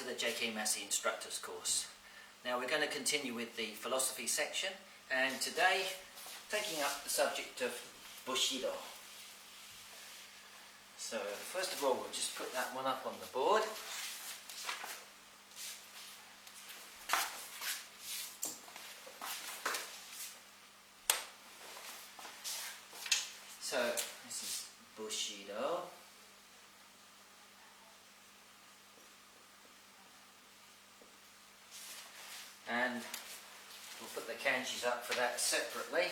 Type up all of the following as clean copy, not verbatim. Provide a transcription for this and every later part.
to the JKA Massey Instructors course. Now we're going to continue with the philosophy section, and today taking up the subject of Bushido. So first of all, we'll just put that one up on the board. So this is Bushido. And we'll put the kanjis up for that separately.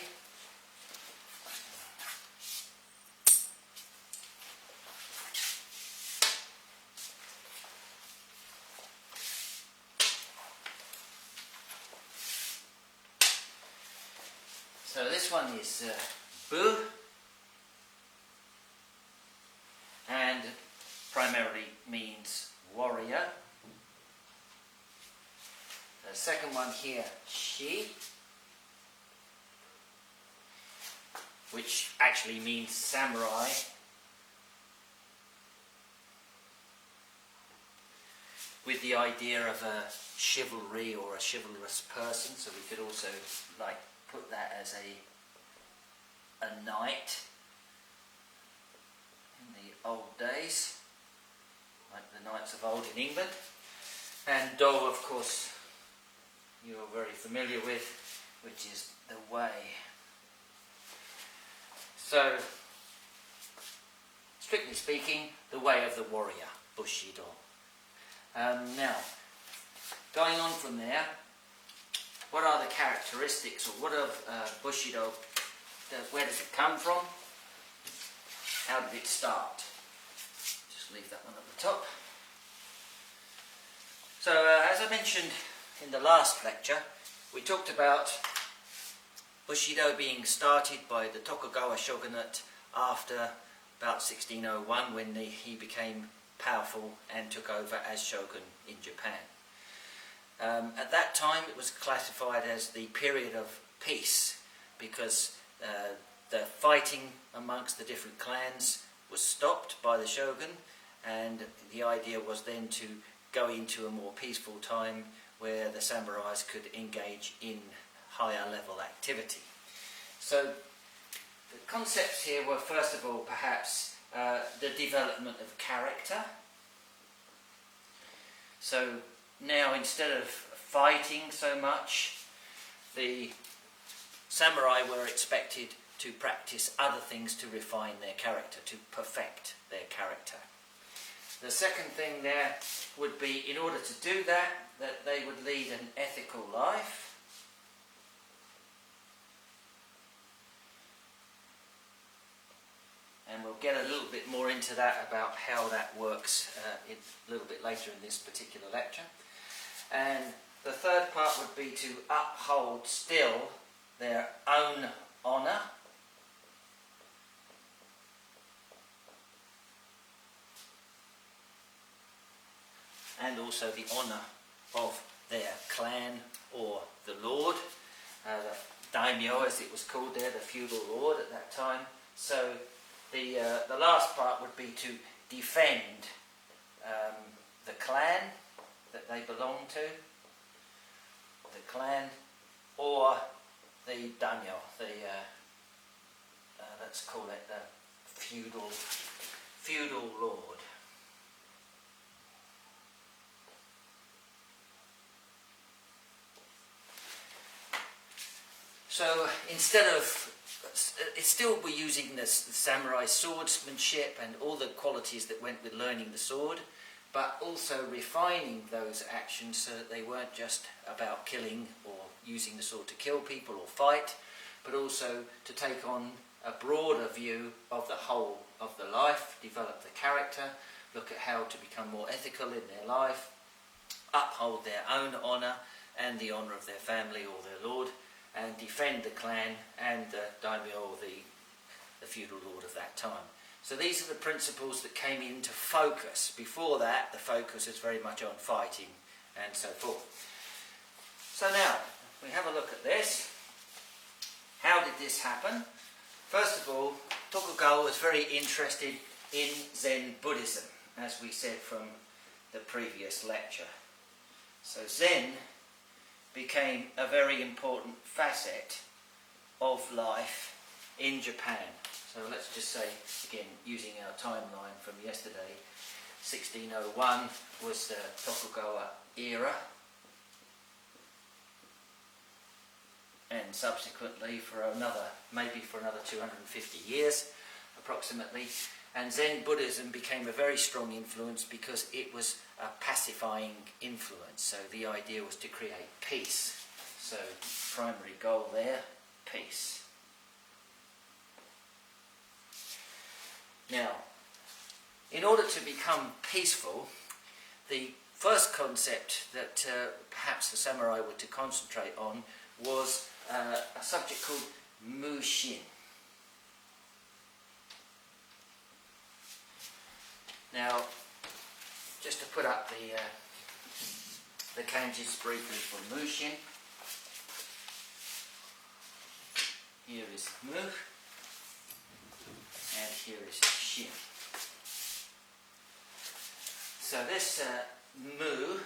So this one is Bu, and primarily means warrior. The second one here, Shi, which actually means samurai. With the idea of a chivalry or a chivalrous person, so we could also put that as a knight in the old days, like the knights of old in England. And Do, of course, you're very familiar with, which is the way. So, strictly speaking, the way of the warrior, Bushido. Now, going on from there, what are the characteristics, or what of Bushido? Where does it come from? How did it start? Just leave that one at the top. So, as I mentioned in the last lecture, we talked about Bushido being started by the Tokugawa shogunate after about 1601, when he became powerful and took over as shogun in Japan. At that time it was classified as the period of peace, because the fighting amongst the different clans was stopped by the shogun, and the idea was then to go into a more peaceful time where the samurais could engage in higher level activity. So the concepts here were, first of all, perhaps the development of character. So now, instead of fighting so much, the samurai were expected to practice other things to refine their character, to perfect their character. The second thing there would be, in order to do that, that they would lead an ethical life. And we'll get a little bit more into that, about how that works a little bit later in this particular lecture. And the third part would be to uphold still their own honour, and also the honour of their clan or the lord, the daimyo as it was called there, the feudal lord at that time. So the last part would be to defend the clan that they belong to, the clan, or the daimyo, let's call it the feudal lord. So instead of, it's still we're using the samurai swordsmanship and all the qualities that went with learning the sword, but also refining those actions so that they weren't just about killing or using the sword to kill people or fight, but also to take on a broader view of the whole of the life, develop the character, look at how to become more ethical in their life, uphold their own honour and the honour of their family or their lord, and defend the clan and the daimyo, or the feudal lord of that time. So these are the principles that came into focus. Before that, the focus was very much on fighting and so forth. So now, we have a look at this. How did this happen? First of all, Tokugawa was very interested in Zen Buddhism, as we said from the previous lecture. So Zen became a very important facet of life in Japan. So let's just say, again, using our timeline from yesterday, 1601 was the Tokugawa era, and subsequently for another, maybe for another 250 years approximately, and Zen Buddhism became a very strong influence because it was a pacifying influence. So the idea was to create peace. So primary goal there, peace. Now, in order to become peaceful, the first concept that perhaps the samurai were to concentrate on was a subject called mushin. Now, just to put up the kanjis briefly for mushin, here is mu, and here is shin. So this mu,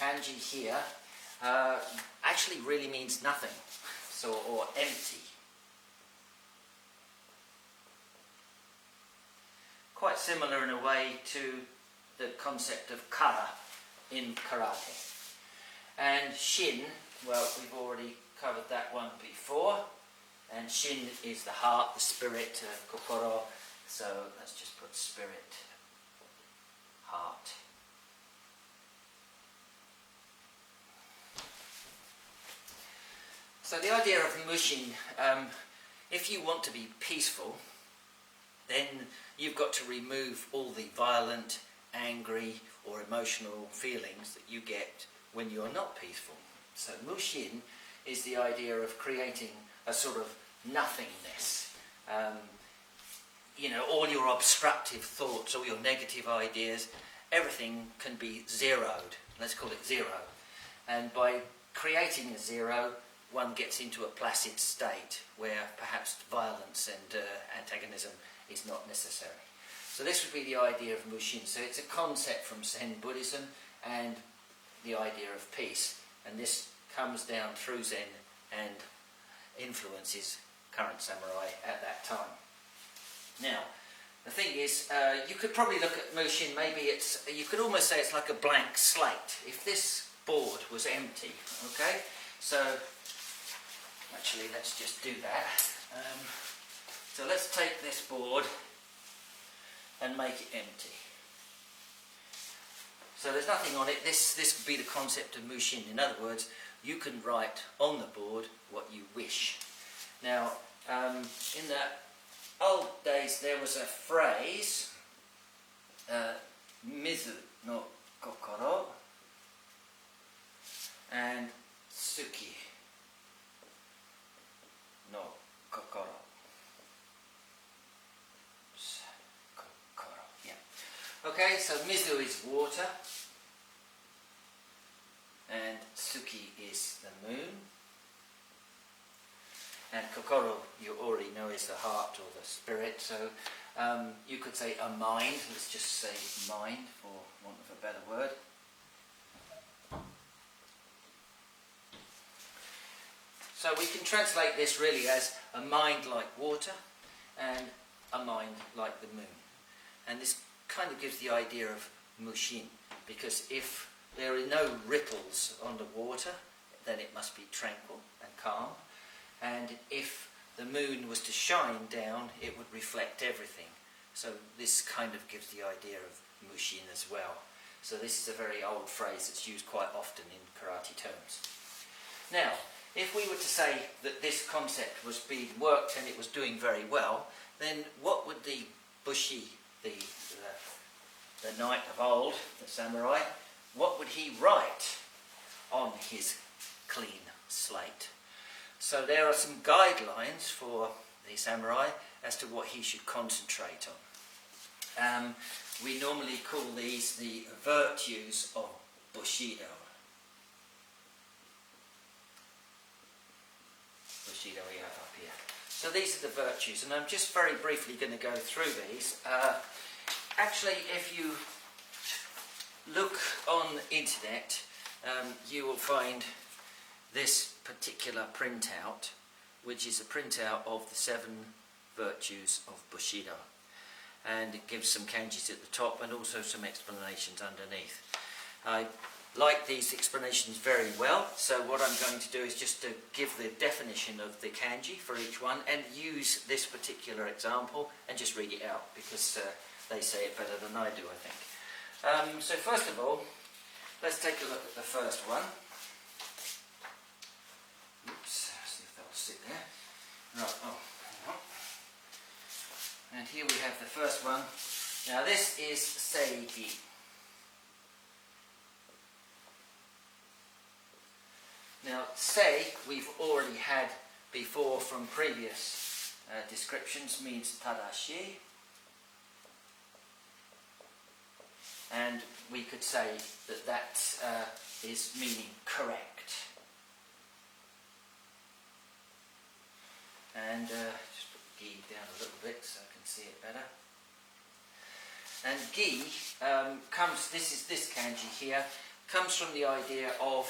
kanji here, actually really means nothing, so, or empty. Quite similar in a way to the concept of kara in karate. And shin, well, we've already covered that one before, and shin is the heart, the spirit, kokoro, so let's just put spirit, heart. So the idea of mushin, if you want to be peaceful, then you've got to remove all the violent, angry or emotional feelings that you get when you're not peaceful. So mushin is the idea of creating a sort of nothingness. You know, all your obstructive thoughts, all your negative ideas, everything can be zeroed. Let's call it zero. And by creating a zero, one gets into a placid state where perhaps violence and antagonism is not necessary. So this would be the idea of mushin. So it's a concept from Zen Buddhism and the idea of peace. And this comes down through Zen and influences current samurai at that time. Now, the thing is, you could probably look at mushin, maybe it's, you could almost say it's like a blank slate. If this board was empty, okay? So, actually, let's just do that. So let's take this board and make it empty. So there's nothing on it. This would be the concept of mushin. In other words, you can write on the board what you wish. Now, in the old days, there was a phrase, mizu no kokoro and tsuki no kokoro. Okay, so mizu is water, and tsuki is the moon, and kokoro you already know is the heart or the spirit, so you could say a mind, let's just say mind for want of a better word. So we can translate this really as a mind like water and a mind like the moon. And this kind of gives the idea of mushin, because if there are no ripples on the water, then it must be tranquil and calm. And if the moon was to shine down, it would reflect everything. So this kind of gives the idea of mushin as well. So this is a very old phrase that's used quite often in karate terms. Now, if we were to say that this concept was being worked and it was doing very well, then what would the bushi, the knight of old, the samurai, what would he write on his clean slate? So there are some guidelines for the samurai as to what he should concentrate on. We normally call these the virtues of Bushido. Bushido we have up here. So these are the virtues, and I'm just very briefly going to go through these. Actually, if you look on the internet, you will find this particular printout, which is a printout of the 7 virtues of Bushido, and it gives some kanjis at the top and also some explanations underneath. I like these explanations very well, so what I'm going to do is just to give the definition of the kanji for each one and use this particular example and just read it out, because they say it better than I do, I think. So first of all, let's take a look at the first one. Oops, see if that'll sit there. Right, oh, hang on. And here we have the first one. Now this is seigi. Now, sei, we've already had before from previous descriptions, means tadashi. And we could say that that is meaning correct. And just put the gi down a little bit so I can see it better. And gi comes, this kanji here, comes from the idea of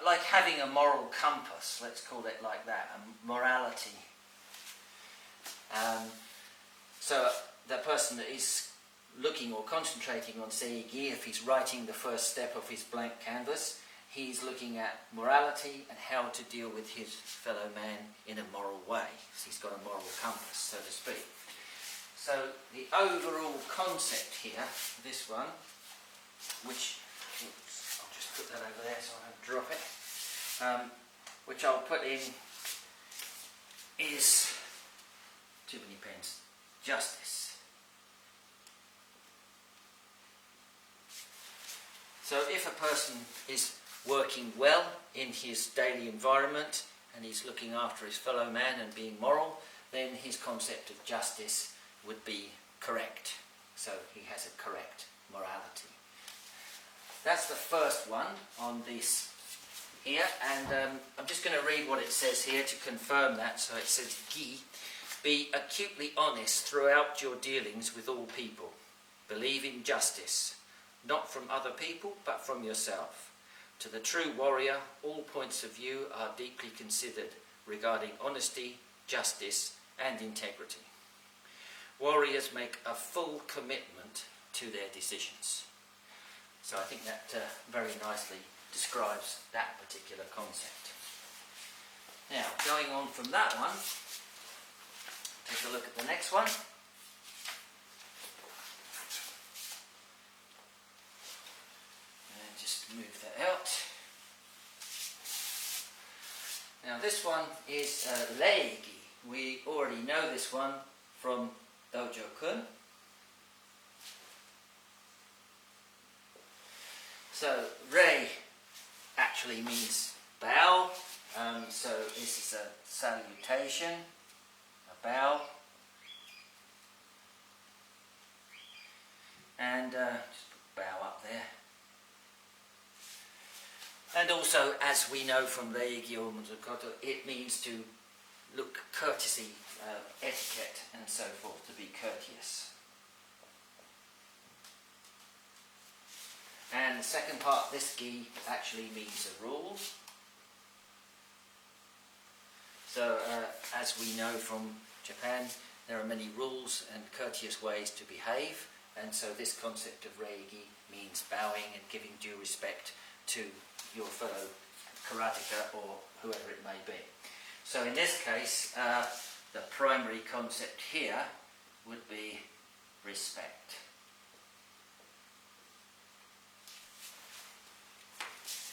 like having a moral compass, let's call it like that, a morality. So the person that is looking or concentrating on seigi, if he's writing the first step of his blank canvas, he's looking at morality and how to deal with his fellow man in a moral way. So he's got a moral compass, so to speak. So the overall concept here, this one, which, oops, I'll just put that over there so I don't drop it, which I'll put in is, too many pens, justice. So if a person is working well in his daily environment and he's looking after his fellow man and being moral, then his concept of justice would be correct. So he has a correct morality. That's the first one on this here, and I'm just going to read what it says here to confirm that. So it says, gi, be acutely honest throughout your dealings with all people. Believe in justice, not from other people, but from yourself. To the true warrior, all points of view are deeply considered regarding honesty, justice, and integrity. Warriors make a full commitment to their decisions. So I think that very nicely describes that particular concept. Now, going on from that one, take a look at the next one. And just move that out. Now this one is reigi. We already know this one from Dojo-kun. So, rei actually means bow, so this is a salutation, a bow, and just put bow up there. And also, as we know from reigi or muzukoto, it means to look courtesy, etiquette, and so forth, to be courteous. And the second part, this gi actually means a rule. So, as we know from Japan, there are many rules and courteous ways to behave, and so this concept of reigi means bowing and giving due respect to your fellow karateka or whoever it may be. So in this case, the primary concept here would be respect.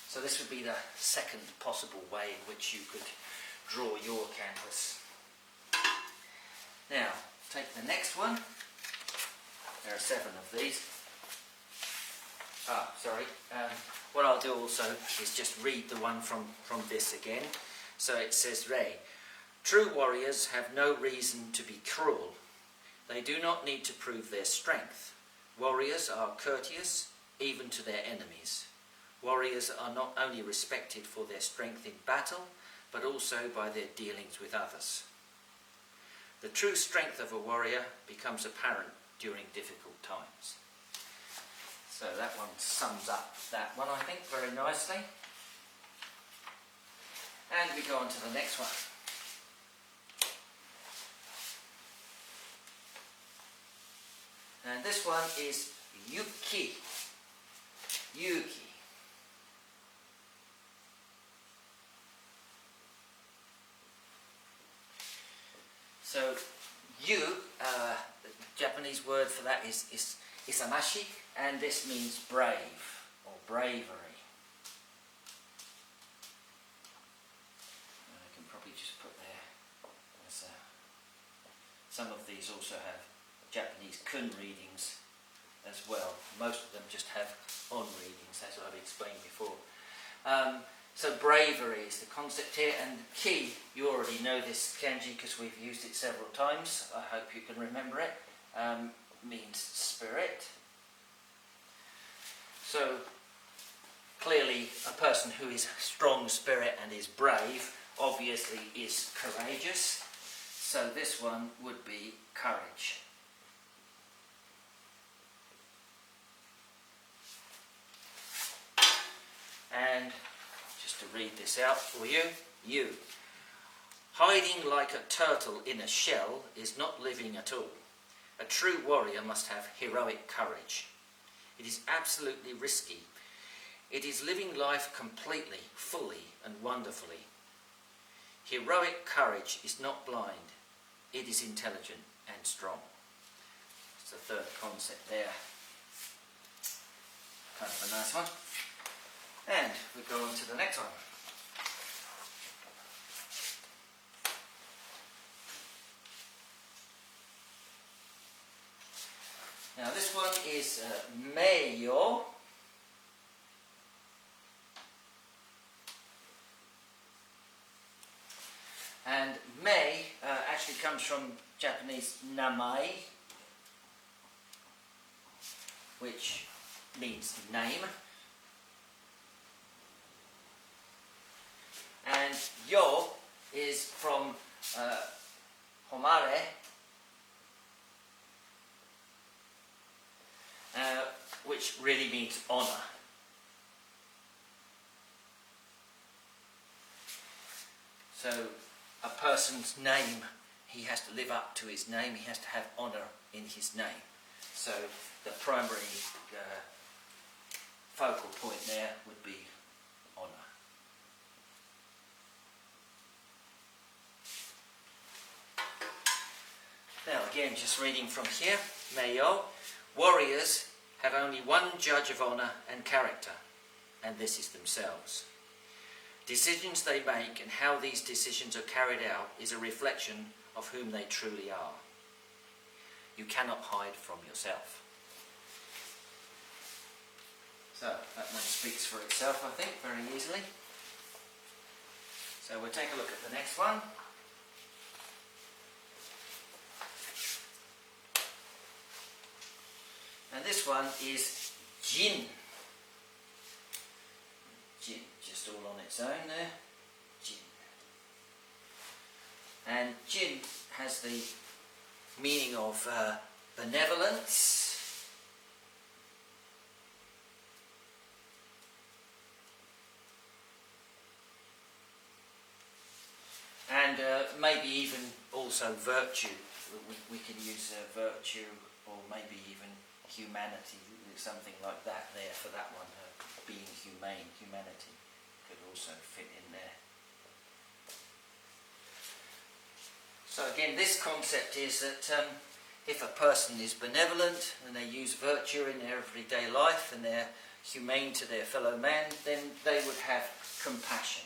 So this would be the second possible way in which you could draw your canvas. Now, take the next one. There are 7 of these. What I'll do also is just read the one from this again. So it says, Rei, true warriors have no reason to be cruel. They do not need to prove their strength. Warriors are courteous, even to their enemies. Warriors are not only respected for their strength in battle, but also by their dealings with others. The true strength of a warrior becomes apparent during difficult times. So that one sums up that one, I think, very nicely. And we go on to the next one. And this one is Yuki. Yuki. So, the Japanese word for that is isamashi, and this means brave or bravery. I can probably just put there, some of these also have Japanese kun readings as well. Most of them just have on readings, as I've explained before. So bravery is the concept here, and ki, you already know this kanji because we've used it several times. I hope you can remember it. Means spirit. So clearly a person who is strong spirit and is brave obviously is courageous. So this one would be courage. And just to read this out for you, hiding like a turtle in a shell is not living at all. A true warrior must have heroic courage. It is absolutely risky. It is living life completely, fully and wonderfully. Heroic courage is not blind. It is intelligent and strong. It's the third concept there. Kind of a nice one. And we go on to the next one. Now this one is Meiyo. And Mei actually comes from Japanese namai, which means name. And yo is from homare, which really means honour. So a person's name, he has to live up to his name, he has to have honour in his name. So the primary focal point there would be honour. Now again, just reading from here, Meiyo, warriors have only one judge of honour and character, and this is themselves. Decisions they make and how these decisions are carried out is a reflection of whom they truly are. You cannot hide from yourself. So that one speaks for itself, I think, very easily. So we'll take a look at the next one. And this one is Jin. Jin, just all on its own there. Jin. And Jin has the meaning of benevolence, and maybe even also virtue. We can use virtue, or maybe even humanity, something like that there for that one. Being humane, humanity could also fit in there. So again, this concept is that if a person is benevolent and they use virtue in their everyday life and they're humane to their fellow man, then they would have compassion.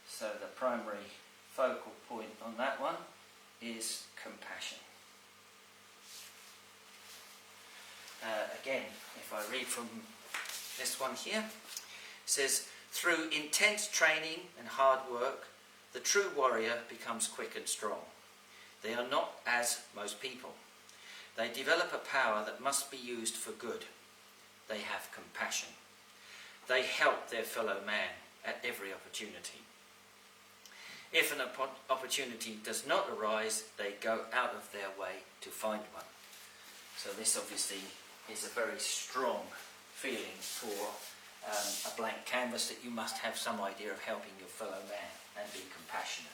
So the primary focal point on that one is compassion. Again, if I read from this one here, it says, through intense training and hard work, the true warrior becomes quick and strong. They are not as most people. They develop a power that must be used for good. They have compassion. They help their fellow man at every opportunity. If an opportunity does not arise, they go out of their way to find one. So this obviously is a very strong feeling for a blank canvas, that you must have some idea of helping your fellow man and be compassionate.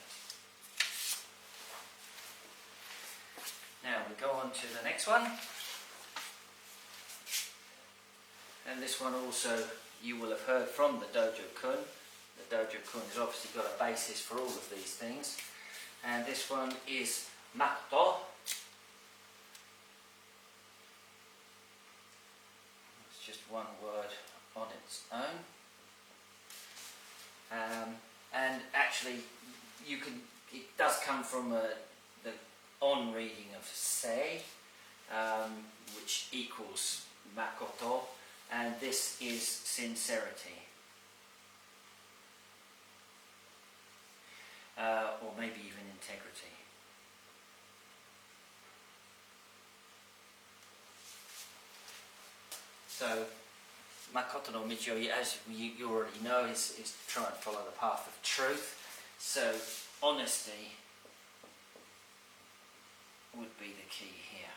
Now we go on to the next one. And this one also you will have heard from the Dojo-kun. The Dojo-kun has obviously got a basis for all of these things. And this one is Makoto. It's just one word on its own. And actually, it does come from the on reading of sei, which equals Makoto, and this is sincerity. Or maybe even integrity. So, Makoto no Michi, as you already know, is try and follow the path of truth. So, honesty would be the key here.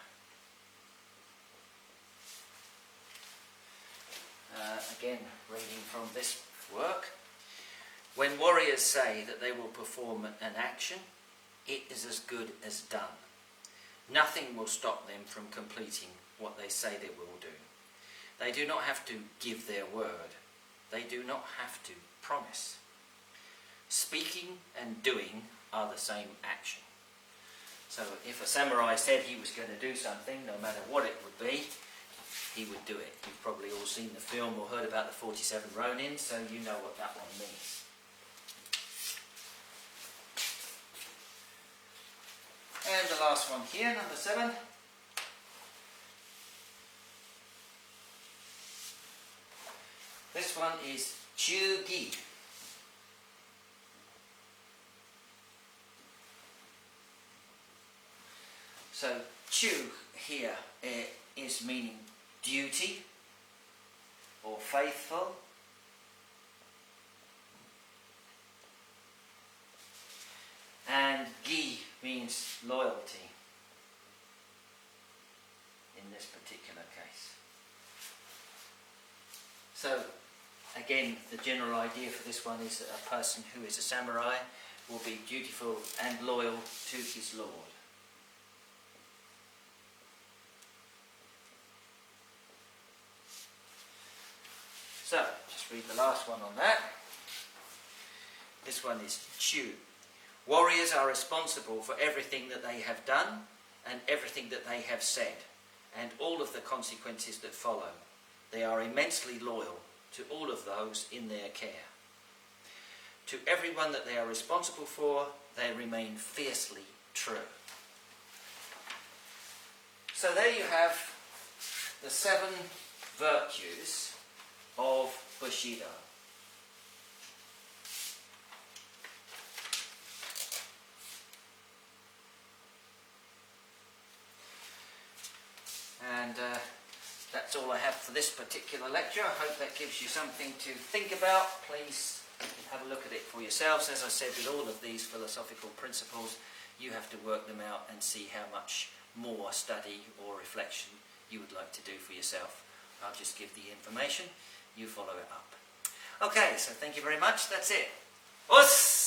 Again, reading from this work. When warriors say that they will perform an action, it is as good as done. Nothing will stop them from completing what they say they will do. They do not have to give their word. They do not have to promise. Speaking and doing are the same action. So if a samurai said he was going to do something, no matter what it would be, he would do it. You've probably all seen the film or heard about the 47 Ronin, so you know what that one means. And the last one here, number 7. This one is Chugi. So, chu here is meaning duty or faithful. And gi means loyalty in this particular case. So, again, the general idea for this one is that a person who is a samurai will be dutiful and loyal to his lord. So, just read the last one on that. This one is chu. Warriors are responsible for everything that they have done and everything that they have said, and all of the consequences that follow. They are immensely loyal to all of those in their care. To everyone that they are responsible for, they remain fiercely true. So there you have the 7 virtues of Bushido. And that's all I have for this particular lecture. I hope that gives you something to think about. Please have a look at it for yourselves. As I said, with all of these philosophical principles, you have to work them out and see how much more study or reflection you would like to do for yourself. I'll just give the information, you follow it up. Okay, so thank you very much. That's it. Us!